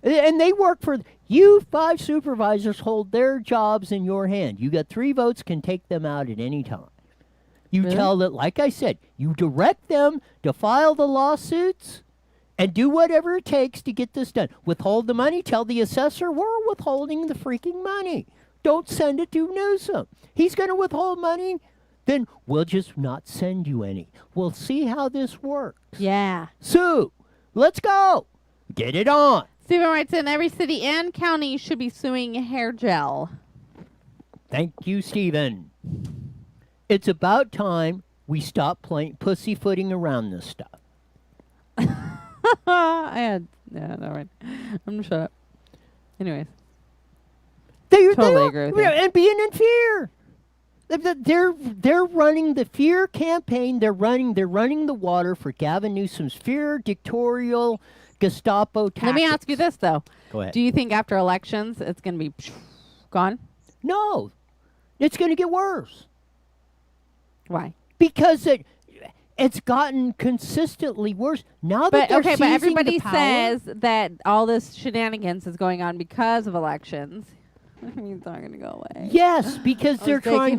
and they work for you. 5 supervisors hold their jobs in your hand. You got 3 votes, can take them out at any time. You tell that, like I said, you direct them to file the lawsuits and do whatever it takes to get this done. Withhold the money, tell the assessor, we're withholding the freaking money. Don't send it to Newsom. He's going to withhold money, then we'll just not send you any. We'll see how this works. Yeah. Sue, let's go. Get it on. Stephen writes in, every city and county should be suing hair gel. Thank you, Stephen. It's about time we stop pussyfooting around this stuff. No, right. I'm gonna shut up. Anyways, they totally agree with you. And being in fear. They're running the fear campaign. They're running the water for Gavin Newsom's fear dictatorial Gestapo tactics. Let me ask you this though. Go ahead. Do you think after elections it's gonna be gone? No, it's gonna get worse. Why? Because it's gotten consistently worse. Now that they're seizing but everybody the power, says that all this shenanigans is going on because of elections. I mean, it's not going to go away. Yes, because they're trying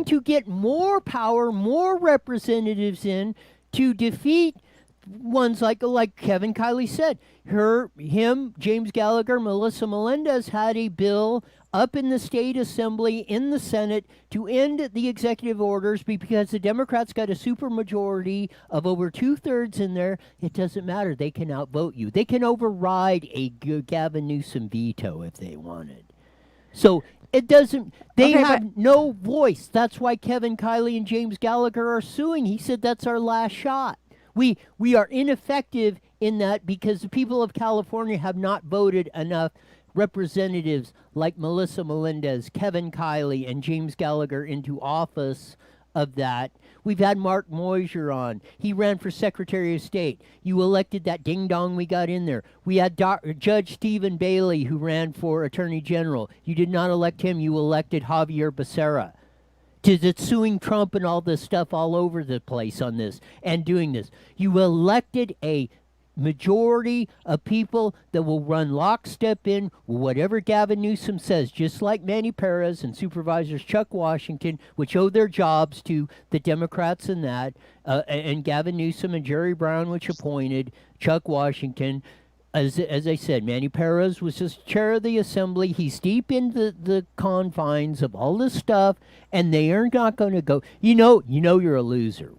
to get more power, more representatives in to defeat ones like Kevin Kiley said. James Gallagher, Melissa Melendez had a bill up in the state assembly, in the Senate, to end the executive orders because the Democrats got a supermajority of over 2/3 in there. It doesn't matter. They can outvote you. They can override a Gavin Newsom veto if they wanted. So it doesn't. They have no voice. That's why Kevin Kiley and James Gallagher are suing. He said that's our last shot. We are ineffective in that because the people of California have not voted enough representatives like Melissa Melendez, Kevin Kiley, and James Gallagher into office of that. We've had Mark Moyser on. He ran for Secretary of State. You elected that ding-dong we got in there. We had Judge Stephen Bailey, who ran for Attorney General. You did not elect him. You elected Javier Becerra. That's suing Trump and all this stuff all over the place on this and doing this. You elected a majority of people that will run lockstep in whatever Gavin Newsom says, just like Manny Perez and Supervisors Chuck Washington, which owe their jobs to the Democrats and that, and Gavin Newsom and Jerry Brown, which appointed Chuck Washington. As I said, Manny Perez was just chair of the assembly. He's deep in the confines of all this stuff, and they are not going to go. You know you're a loser.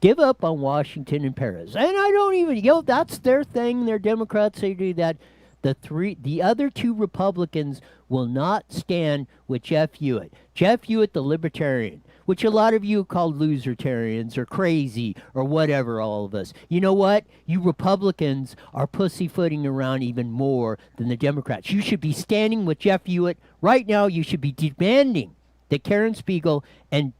Give up on Washington and Perez. And I don't even, that's their thing. They're Democrats. They do that. The other 2 Republicans will not stand with Jeff Hewitt. Jeff Hewitt, the Libertarian, which a lot of you call losertarians or crazy or whatever, all of us. You know what? You Republicans are pussyfooting around even more than the Democrats. You should be standing with Jeff Hewitt right now. You should be demanding that Karen Spiegel and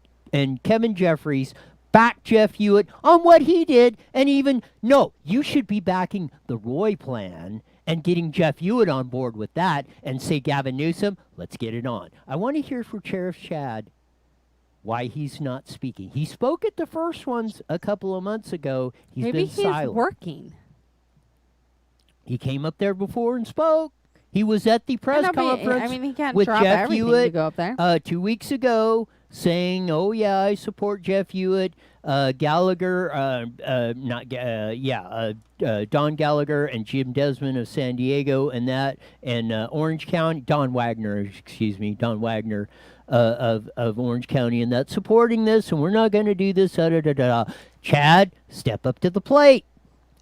Kevin Jeffries back Jeff Hewitt on what he did, and you should be backing the Roy plan and getting Jeff Hewitt on board with that and say, Gavin Newsom, let's get it on. I want to hear from Sheriff Chad why he's not speaking. He spoke at the first ones a couple of months ago. Maybe been silent. He's working. He came up there before and spoke. He was at the press conference he can't with drop Jeff everything Hewitt to go up there. 2 weeks ago, saying, "Oh yeah, I support Jeff Hewitt." Gallagher, Don Gallagher and Jim Desmond of San Diego, and Orange County, Don Wagner, of Orange County and that's supporting this, and we're not going to do this. Chad, step up to the plate.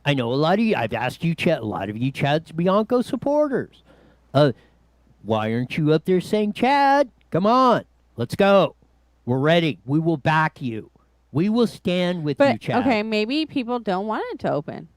I know a lot of you. I've asked you, Chad. A lot of you, Chad Bianco supporters. Why aren't you up there saying, Chad, come on, let's go. We're ready. We will back you. We will stand with you, Chad. Okay, maybe people don't want it to open.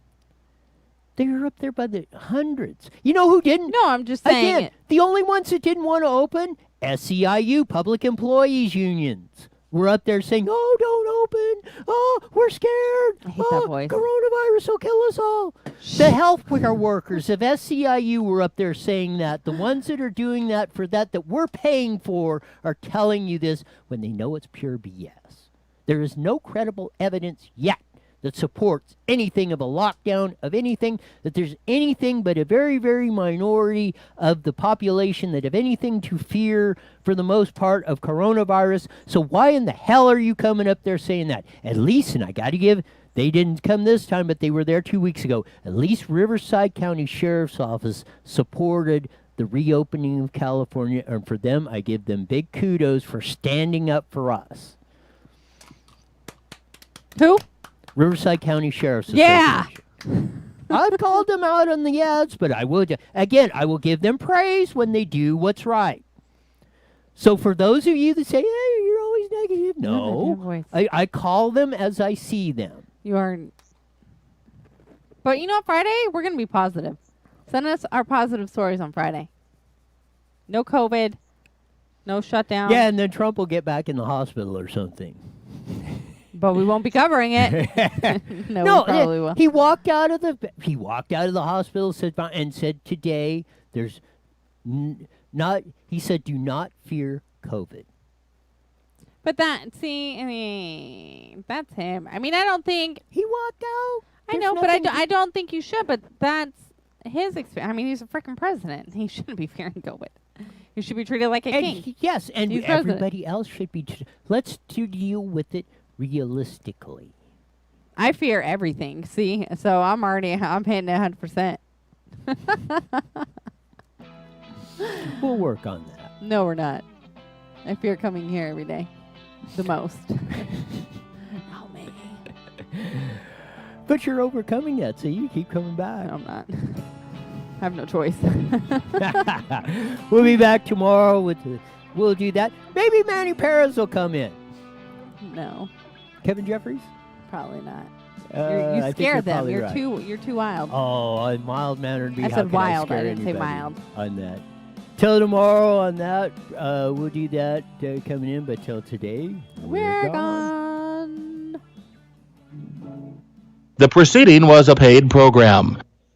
They're up there by the hundreds. You know who didn't? No, I'm just saying. Again, the only ones that didn't want to open, SEIU, Public Employees Unions. We're up there saying, oh, don't open. Oh, we're scared. I hate that voice. Coronavirus will kill us all. The healthcare workers of SEIU were up there saying that. The ones that are doing that for that we're paying for are telling you this when they know it's pure BS. There is no credible evidence yet that supports anything of a lockdown, of anything, that there's anything but a very, very minority of the population that have anything to fear for the most part of coronavirus. So why in the hell are you coming up there saying that? At least, and I got to give, they didn't come this time, but they were there 2 weeks ago. At least Riverside County Sheriff's Office supported the reopening of California, and for them, I give them big kudos for standing up for us. Who? Riverside County Sheriff's Yeah. Association. I've called them out on the ads, but I will give them praise when they do what's right. So for those of you that say, hey, you're always negative, no. I call them as I see them. You are. But you know what, Friday, we're going to be positive. Send us our positive stories on Friday. No COVID. No shutdown. Yeah, and then Trump will get back in the hospital or something. But we won't be covering it. No, we probably will. He walked out of the hospital and said today there's not. He said, do not fear COVID. But that's him. I mean, I don't think he walked out. I know, but I don't think you should. But that's his experience. I mean, he's a freaking president. He shouldn't be fearing COVID. He should be treated like a king. Yes, and everybody else should be. Let's deal with it realistically. I fear everything. See, so I'm hitting 100%. We'll work on that. No, we're not. I fear coming here every day, the most. Oh me. But you're overcoming that, so you keep coming back. No, I'm not. I have no choice. We'll be back tomorrow we'll do that. Maybe Manny Perez will come in. No. Kevin Jeffries? Probably not. You scared them. You're too wild. Oh, I'm mild-mannered. I said wild. I didn't say mild. On that. Till tomorrow on that, we'll do that coming in. But till today, we're gone. The preceding was a paid program.